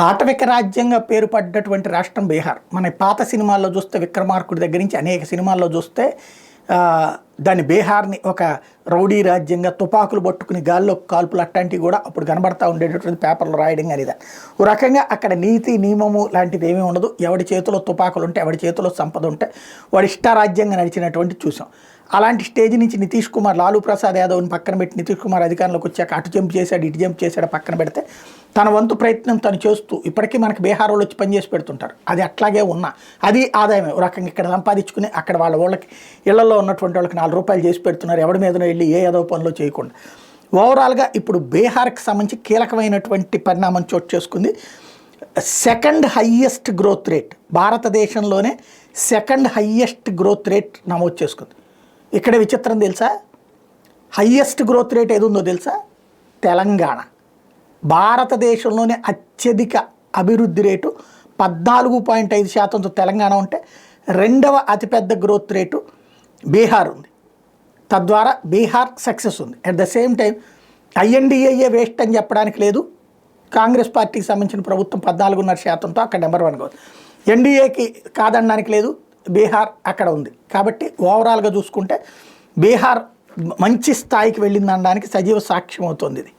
ఆటవిక రాజ్యంగా పేరు పడ్డటువంటి రాష్ట్రం బీహార్. మన పాత సినిమాల్లో చూస్తే విక్రమార్కుడి దగ్గర నుంచి అనేక సినిమాల్లో చూస్తే దాన్ని బీహార్ని ఒక రౌడీ రాజ్యంగా తుపాకులు పట్టుకుని గాల్లో కాల్పులు అట్లాంటివి కూడా అప్పుడు కనబడతా ఉండేటటువంటి పేపర్లు రాయడం అనేది. ఓ రకంగా అక్కడ నీతి నియమము లాంటిది ఏమీ ఉండదు. ఎవడి చేతిలో తుపాకులు ఉంటే, ఎవడి చేతిలో సంపద ఉంటే వాడి ఇష్టారాజ్యంగా నడిచినటువంటి చూసాం. అలాంటి స్టేజ్ నుంచి నితీష్ కుమార్, లాలూ ప్రసాద్ యాదవ్ని పక్కన పెట్టి నితీష్ కుమార్ అధికారంలోకి వచ్చాక అటు జంప్ చేశాడు, ఇటు జంప్ చేశాడు పక్కన పెడితే తన వంతు ప్రయత్నం తను చేస్తూ ఇప్పటికీ మనకి బీహార్ వాళ్ళు వచ్చి పనిచేసి పెడుతుంటారు. అది అట్లాగే ఉన్నా అది ఆదాయమే. ఒక రకంగా ఇక్కడ సంపాదించుకుని అక్కడ వాళ్ళకి ఇళ్లలో ఉన్నటువంటి వాళ్ళకి ₹4 చేసి పెడుతున్నారు, ఎవడి మీదనో వెళ్ళి ఏ ఏదో పనులు చేయకుండా. ఓవరాల్గా ఇప్పుడు బీహార్కి సంబంధించి కీలకమైనటువంటి పరిణామం చోటు చేసుకుంది. సెకండ్ హయ్యెస్ట్ గ్రోత్ రేట్, భారతదేశంలోనే సెకండ్ హయ్యెస్ట్ గ్రోత్ రేట్ నమోదు చేసుకుంది. ఇక్కడ విచిత్రం తెలుసా, హయ్యెస్ట్ గ్రోత్ రేట్ ఏది ఉందో తెలుసా? తెలంగాణ. భారతదేశంలోనే అత్యధిక అభివృద్ధి రేటు 14.5%తో తెలంగాణ ఉంటే, రెండవ అతిపెద్ద గ్రోత్ రేటు బీహార్ ఉంది. తద్వారా బీహార్ సక్సెస్ ఉంది. At the same time INDA waste అని చెప్పడానికి లేదు. కాంగ్రెస్ పార్టీకి సంబంధించిన ప్రభుత్వం 14.5%తో అక్కడ నెంబర్ 1గా ఉంది. NDAకి కాదనడానికి లేదు, బీహార్ అక్కడ ఉంది. కాబట్టి ఓవరాల్గా చూసుకుంటే బీహార్ మంచి స్థాయికి వెళ్ళిందనడానికి సజీవ సాక్ష్యం అవుతుంది ఇది.